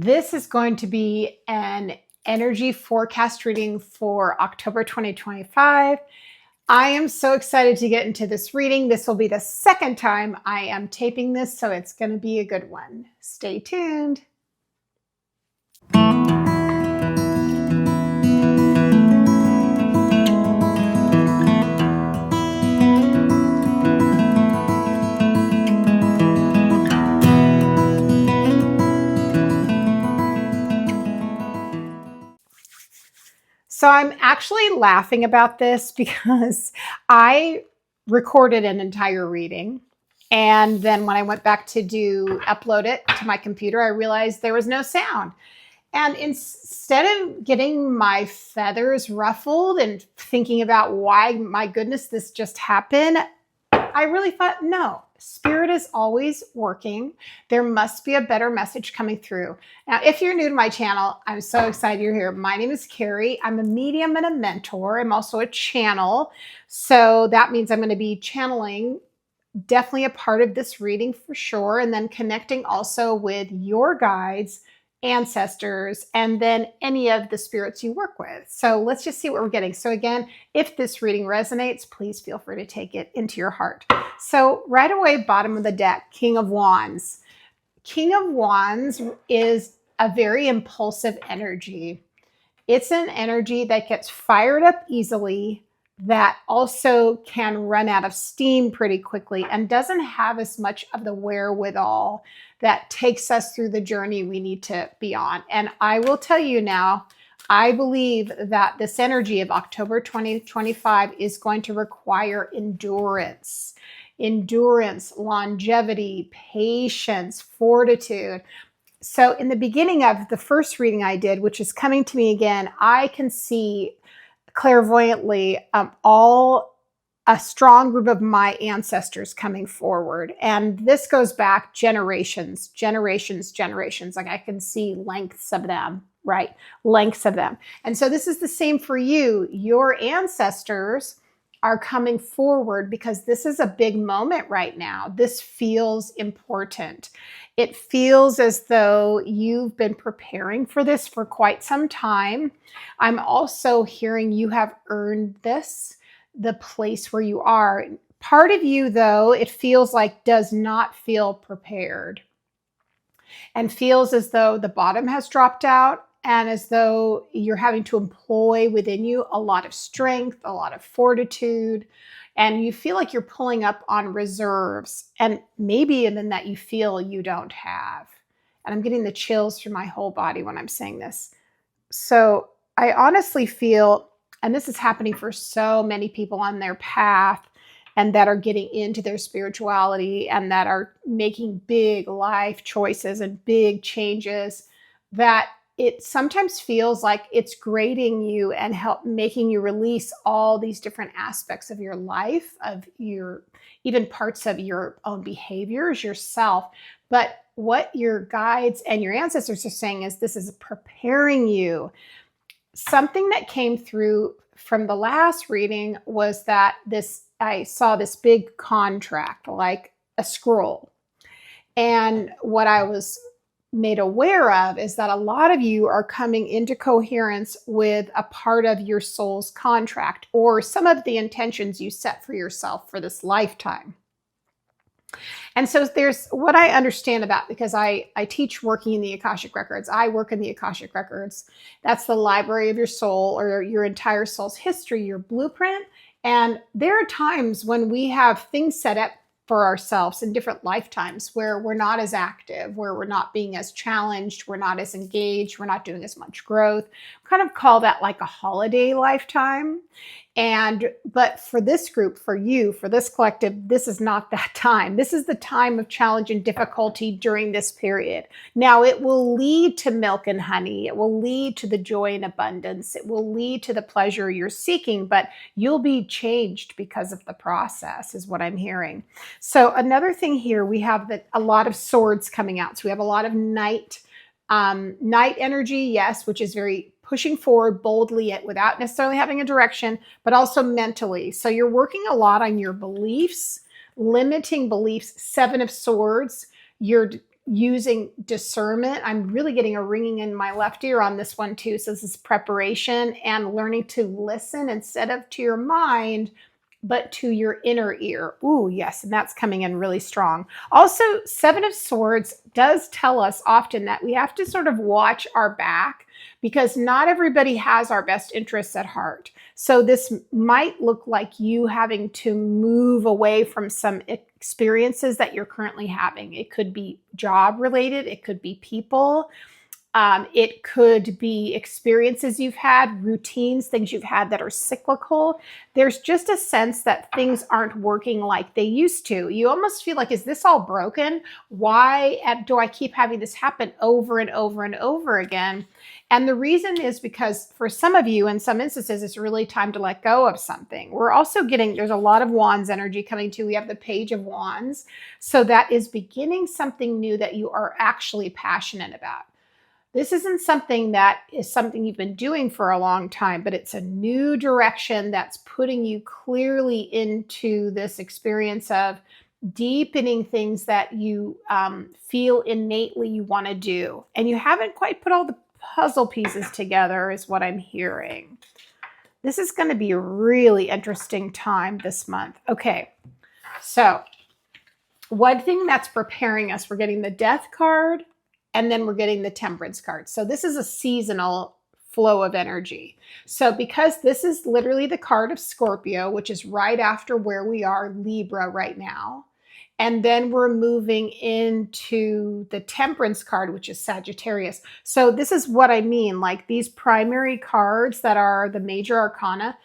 This is going to be an energy forecast reading for October 2025. I am so excited to get into this reading. This will be the second time I am taping this, so it's going to be a good one. Stay tuned. So I'm actually laughing about this because I recorded an entire reading. And then when I went back to upload it to my computer, I realized there was no sound. And instead of getting my feathers ruffled and thinking about why, my goodness, this just happened, I really thought, no, Spirit is always working. There must be a better message coming through. Now, if you're new to my channel, I'm so excited you're here. My name is Carey. I'm a medium and a mentor. I'm also a channel. So that means I'm going to be channeling, definitely a part of this reading for sure. And then connecting also with your guides, ancestors, and then any of the spirits you work with. So let's just see what we're getting. So again, if this reading resonates, please feel free to take it into your heart. So right away, bottom of the deck, King of Wands. King of Wands is a very impulsive energy. It's an energy that gets fired up easily, that also can run out of steam pretty quickly and doesn't have as much of the wherewithal that takes us through the journey we need to be on. And I will tell you now, I believe that this energy of October 2025 is going to require endurance, longevity, patience, fortitude. So in the beginning of the first reading I did, which is coming to me again, I can see clairvoyantly a strong group of my ancestors coming forward. And this goes back generations. Like I can see lengths of them, right? Lengths of them. And so this is the same for you. Your ancestors are coming forward because this is a big moment right now. This feels important. It feels as though you've been preparing for this for quite some time. I'm also hearing you have earned this, the place where you are. Part of you, though, it feels like does not feel prepared and feels as though the bottom has dropped out and as though you're having to employ within you a lot of strength, a lot of fortitude, and you feel like you're pulling up on reserves and maybe even that you feel you don't have. And I'm getting the chills through my whole body when I'm saying this. So I honestly feel, and this is happening for so many people on their path and that are getting into their spirituality and that are making big life choices and big changes, that it sometimes feels like it's grading you and making you release all these different aspects of your life, of your, even parts of your own behaviors, yourself. But what your guides and your ancestors are saying is this is preparing you. Something that came through from the last reading was that I saw this big contract, like a scroll. And what I was made aware of is that a lot of you are coming into coherence with a part of your soul's contract or some of the intentions you set for yourself for this lifetime. And so there's what I understand about, because I teach working in the Akashic records. I work in the Akashic records. That's the library of your soul, or your entire soul's history, your blueprint. And there are times when we have things set up for ourselves in different lifetimes where we're not as active, where we're not being as challenged, we're not as engaged, we're not doing as much growth. We kind of call that like a holiday lifetime. But for this group, for you, for this collective, this is not that time. This is the time of challenge and difficulty during this period. Now, it will lead to milk and honey. It will lead to the joy and abundance. It will lead to the pleasure you're seeking, but you'll be changed because of the process, is what I'm hearing. So another thing here, we have a lot of swords coming out. So we have a lot of night energy, yes, which is very pushing forward boldly without necessarily having a direction, but also mentally. So you're working a lot on your beliefs, limiting beliefs. 7 of Swords. You're using discernment. I'm really getting a ringing in my left ear on this one too. So this is preparation and learning to listen instead of to your mind, but to your inner ear. Ooh, yes, and that's coming in really strong. Also, Seven of Swords does tell us often that we have to sort of watch our back because not everybody has our best interests at heart. So this might look like you having to move away from some experiences that you're currently having. It could be job related, it could be people. It could be experiences you've had, routines, things you've had that are cyclical. There's just a sense that things aren't working like they used to. You almost feel like, is this all broken? Why do I keep having this happen over and over and over again? And the reason is because for some of you, in some instances, it's really time to let go of something. We're also getting, there's a lot of Wands energy coming too. We have the Page of Wands. So that is beginning something new that you are actually passionate about. This isn't something that is something you've been doing for a long time, but it's a new direction that's putting you clearly into this experience of deepening things that you feel innately you want to do. And you haven't quite put all the puzzle pieces together is what I'm hearing. This is going to be a really interesting time this month. Okay, so one thing that's preparing us, we're getting the Death card, and then we're getting the Temperance card. So this is a seasonal flow of energy. So because this is literally the card of Scorpio, which is right after where we are, Libra right now. And then we're moving into the Temperance card, which is Sagittarius. So this is what I mean, like these primary cards that are the major arcana,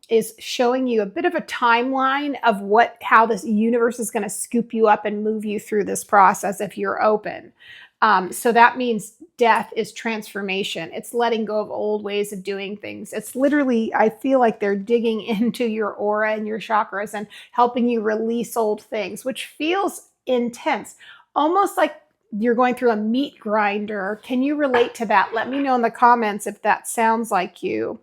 is showing you a bit of a timeline of how this universe is going to scoop you up and move you through this process if you're open. So that means death is transformation. It's letting go of old ways of doing things. It's literally, I feel like they're digging into your aura and your chakras and helping you release old things, which feels intense, almost like you're going through a meat grinder. Can you relate to that? Let me know in the comments if that sounds like you.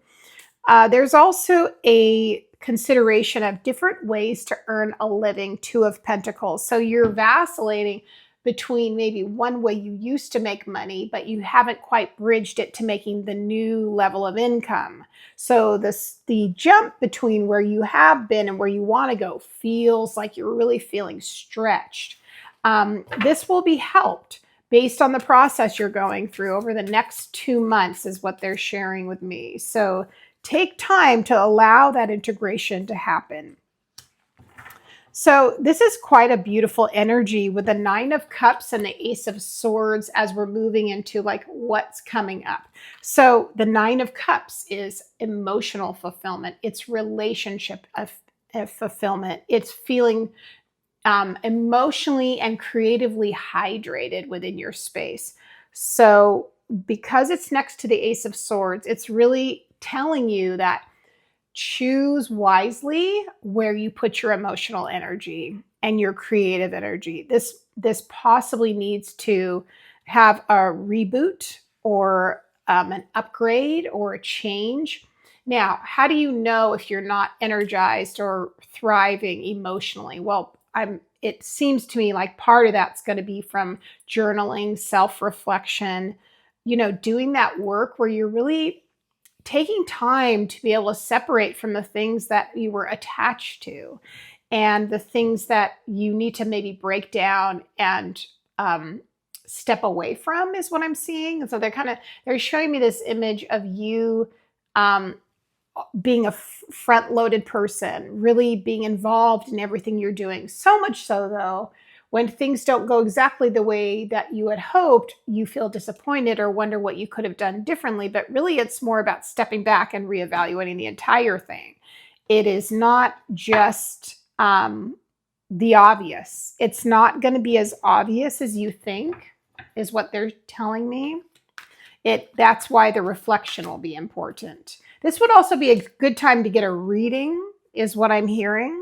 There's also a consideration of different ways to earn a living, Two of Pentacles. So you're vacillating between maybe one way you used to make money, but you haven't quite bridged it to making the new level of income. So the jump between where you have been and where you want to go feels like you're really feeling stretched. This will be helped based on the process you're going through over the next 2 months is what they're sharing with me. So take time to allow that integration to happen. So this is quite a beautiful energy with the Nine of Cups and the Ace of Swords as we're moving into like what's coming up. So the Nine of Cups is emotional fulfillment. It's relationship of fulfillment. It's feeling emotionally and creatively hydrated within your space. So because it's next to the Ace of Swords, it's really telling you that choose wisely where you put your emotional energy and your creative energy. This possibly needs to have a reboot or an upgrade or a change. Now, how do you know if you're not energized or thriving emotionally? Well, it seems to me like part of that's going to be from journaling, self-reflection, doing that work where you're really taking time to be able to separate from the things that you were attached to and the things that you need to maybe break down and step away from is what I'm seeing. And so they're showing me this image of you being a front-loaded person, really being involved in everything you're doing. So much so, though, when things don't go exactly the way that you had hoped, you feel disappointed or wonder what you could have done differently. But really, it's more about stepping back and reevaluating the entire thing. It is not just the obvious. It's not going to be as obvious as you think, is what they're telling me. That's why the reflection will be important. This would also be a good time to get a reading, is what I'm hearing.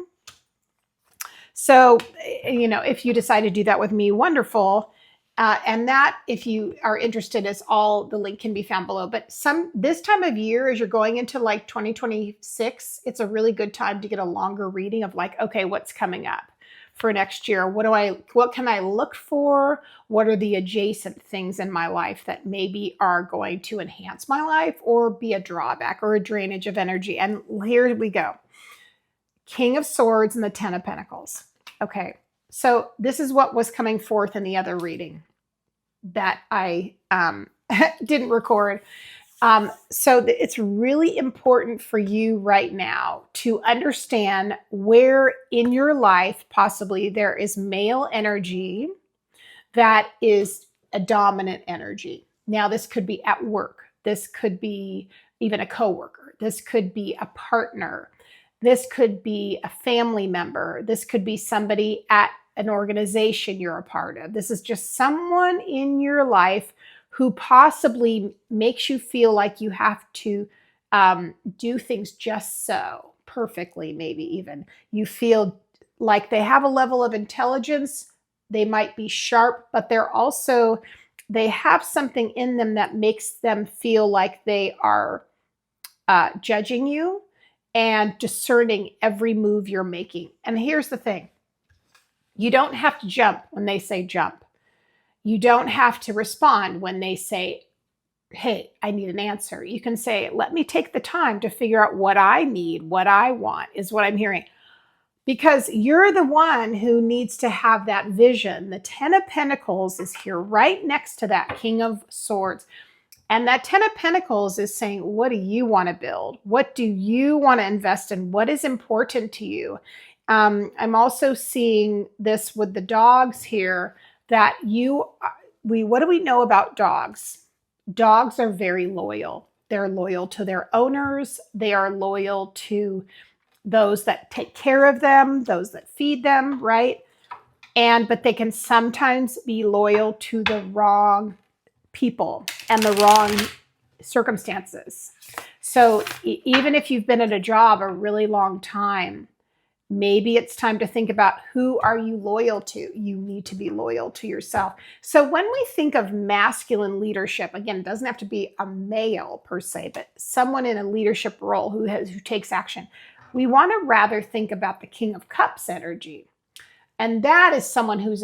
So, if you decide to do that with me, wonderful. And that, if you are interested, the link can be found below. But this time of year, as you're going into like 2026, it's a really good time to get a longer reading of like, okay, what's coming up for next year? What can I look for? What are the adjacent things in my life that maybe are going to enhance my life or be a drawback or a drainage of energy? And here we go. King of Swords and the Ten of Pentacles. Okay, so this is what was coming forth in the other reading that I didn't record. So it's really important for you right now to understand where in your life possibly there is male energy that is a dominant energy. Now, this could be at work. This could be even a coworker. This could be a partner. This could be a family member. This could be somebody at an organization you're a part of. This is just someone in your life who possibly makes you feel like you have to do things just so perfectly, maybe even. You feel like they have a level of intelligence. They might be sharp, but they have something in them that makes them feel like they are judging you and discerning every move you're making. And here's the thing. You don't have to jump when they say jump. You don't have to respond when they say, hey, I need an answer. You can say, let me take the time to figure out what I need, what I want, is what I'm hearing. Because you're the one who needs to have that vision. The Ten of Pentacles is here right next to that King of Swords. And that Ten of Pentacles is saying, what do you want to build? What do you want to invest in? What is important to you? I'm also seeing this with the dogs here, that what do we know about dogs? Dogs are very loyal. They're loyal to their owners. They are loyal to those that take care of them, those that feed them, right? But they can sometimes be loyal to the wrong people and the wrong circumstances. So even if you've been at a job a really long time, maybe it's time to think about, who are you loyal to? You need to be loyal to yourself. So when we think of masculine leadership, again, it doesn't have to be a male per se, but someone in a leadership role who takes action. We want to rather think about the King of Cups energy. And that is someone who's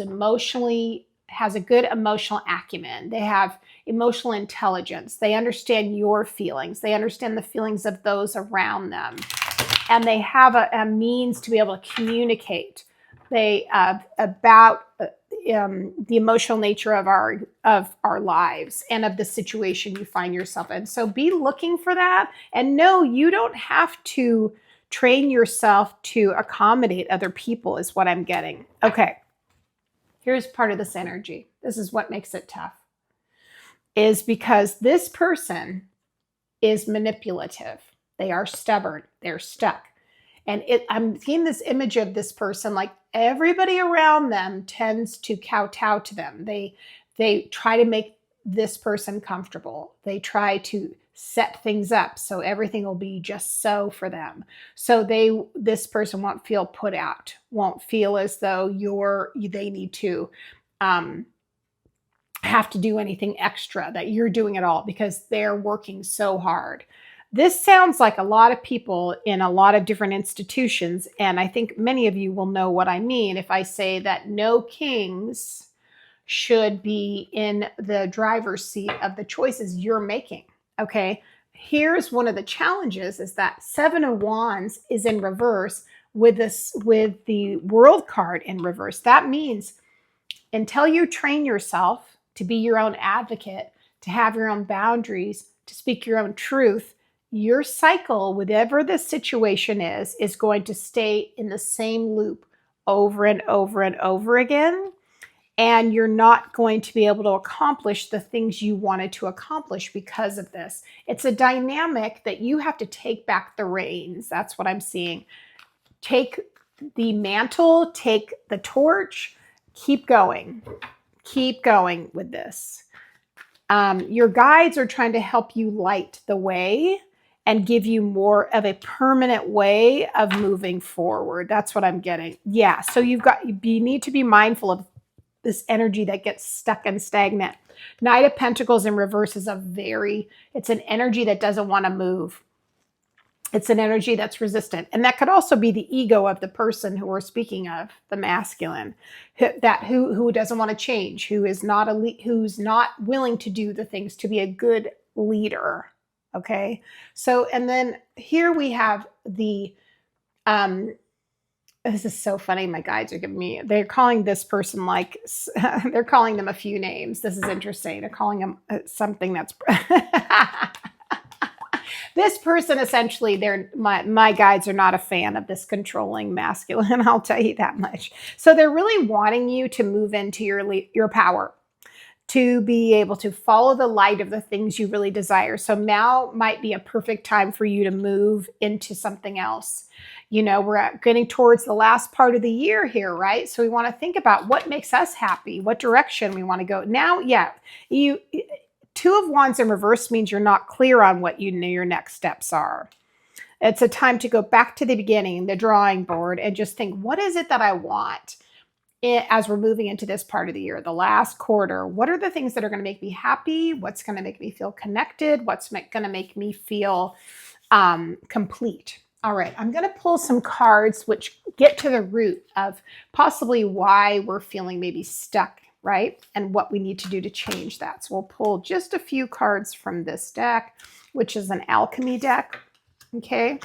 has a good emotional acumen. They have emotional intelligence. They understand your feelings. They understand the feelings of those around them. And they have a means to be able to communicate about the emotional nature of our lives and of the situation you find yourself in. So be looking for that. And no, you don't have to train yourself to accommodate other people, is what I'm getting. Okay, here's part of this energy. This is what makes it tough, is because this person is manipulative. They are stubborn. They're stuck. And I'm seeing this image of this person, like everybody around them tends to kowtow to them. They try to make this person comfortable. They try to set things up so everything will be just so for them. So this person won't feel put out, won't feel as though they need to have to do anything extra, that you're doing it all, because they're working so hard. This sounds like a lot of people in a lot of different institutions, and I think many of you will know what I mean if I say that no kings should be in the driver's seat of the choices you're making, okay? Here's one of the challenges, is that Seven of Wands is in reverse with the World card in reverse. That means until you train yourself to be your own advocate, to have your own boundaries, to speak your own truth, your cycle, whatever the situation is going to stay in the same loop over and over and over again. And you're not going to be able to accomplish the things you wanted to accomplish because of this. It's a dynamic that you have to take back the reins. That's what I'm seeing. Take the mantle, take the torch, keep going. Keep going with this. Your guides are trying to help you light the way and give you more of a permanent way of moving forward. That's what I'm getting. Yeah, so you need to be mindful of this energy that gets stuck and stagnant. Knight of Pentacles in reverse is it's an energy that doesn't want to move. It's an energy that's resistant. And that could also be the ego of the person who we're speaking of, the masculine, who doesn't want to change, who's not willing to do the things to be a good leader. Okay. So, and then here we have the, this is so funny. My guides are giving me, they're calling this person like, they're calling them a few names. This is interesting. They're calling them something that's, this person essentially, my guides are not a fan of this controlling masculine. I'll tell you that much. So they're really wanting you to move into your power, to be able to follow the light of the things you really desire. So now might be a perfect time for you to move into something else. You know, we're getting towards the last part of the year here, right? So we want to think about what makes us happy, what direction we want to go. Now, yeah, Two of Wands in reverse means you're not clear on what you know your next steps are. It's a time to go back to the beginning, the drawing board, and just think, what is it that I want as we're moving into this part of the year, the last quarter? What are the things that are going to make me happy? What's going to make me feel connected? What's going to make me feel complete? All right, I'm going to pull some cards which get to the root of possibly why we're feeling maybe stuck, right? And what we need to do to change that. So we'll pull just a few cards from this deck, which is an alchemy deck. Okay.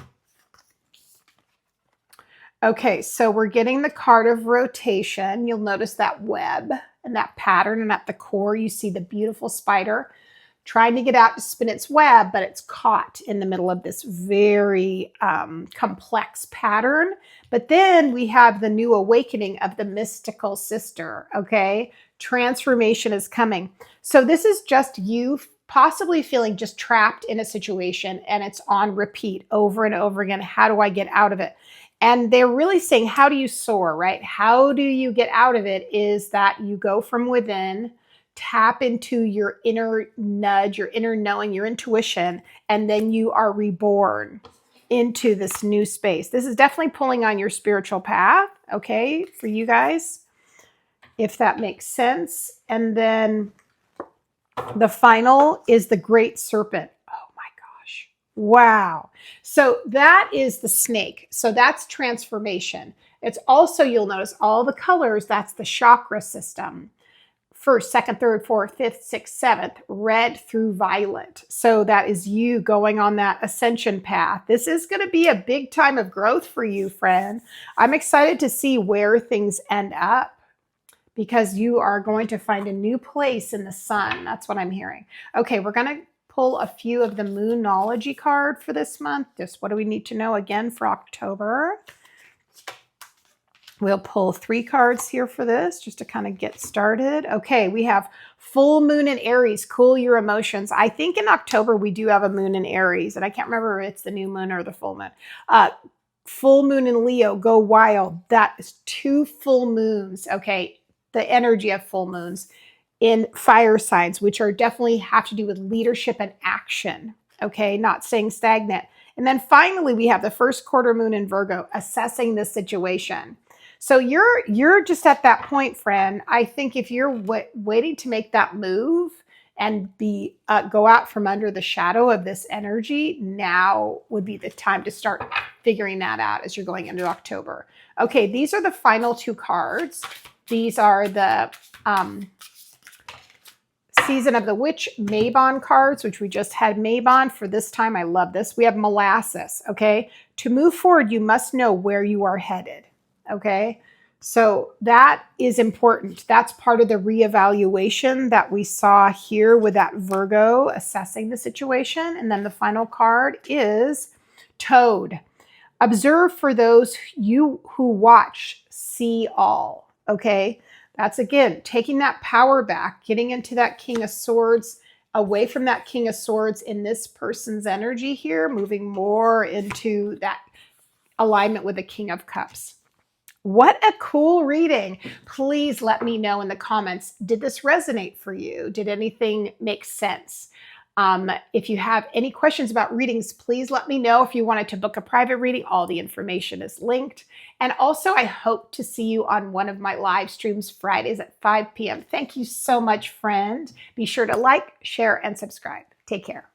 Okay, so we're getting the card of rotation. You'll notice that web and that pattern, and at the core you see the beautiful spider trying to get out to spin its web, but it's caught in the middle of this very complex pattern. But then we have the new awakening of the mystical sister, okay? Transformation is coming. So this is just you possibly feeling just trapped in a situation, and it's on repeat over and over again. How do I get out of it? And they're really saying, how do you soar, right? How do you get out of it is that you go from within, tap into your inner nudge, your inner knowing, your intuition, and then you are reborn into this new space. This is definitely pulling on your spiritual path, okay, for you guys, if that makes sense. And then the final is the great serpent. Oh my gosh. Wow. So that is the snake. So that's transformation. It's also, you'll notice all the colors, that's the chakra system. First, second, third, fourth, fifth, sixth, seventh, red through violet. So that is you going on that ascension path. This is going to be a big time of growth for you, friend. I'm excited to see where things end up because you are going to find a new place in the sun. That's what I'm hearing. Okay, we're going to pull a few of the Moonology card for this month. Just what do we need to know again for October? We'll pull 3 cards here for this just to kind of get started. Okay, we have full moon in Aries, cool your emotions. I think in October we do have a moon in Aries, and I can't remember if it's the new moon or the full moon. Full moon in Leo, go wild. That is 2 full moons, okay? The energy of full moons in fire signs, which are definitely have to do with leadership and action, okay? Not staying stagnant. And then finally, we have the first quarter moon in Virgo, assessing the situation. So you're just at that point, friend. I think if you're waiting to make that move and go out from under the shadow of this energy, now would be the time to start figuring that out as you're going into October. Okay, these are the final 2 cards. These are the Season of the Witch Mabon cards, which we just had Mabon for this time. I love this. We have Molasses, okay? To move forward, you must know where you are headed. Okay, so that is important. That's part of the reevaluation that we saw here with that Virgo assessing the situation. And then the final card is Toad. Observe for those you who watch, see all. Okay, that's again taking that power back, getting into that King of Swords, away from that King of Swords in this person's energy here, moving more into that alignment with the King of Cups. What a cool reading. Please let me know in the comments, did this resonate for you? Did anything make sense? If you have any questions about readings, please let me know. If you wanted to book a private reading, all the information is linked. And also, I hope to see you on one of my live streams Fridays at 5 p.m. Thank you so much, friend. Be sure to like, share, and subscribe. Take care.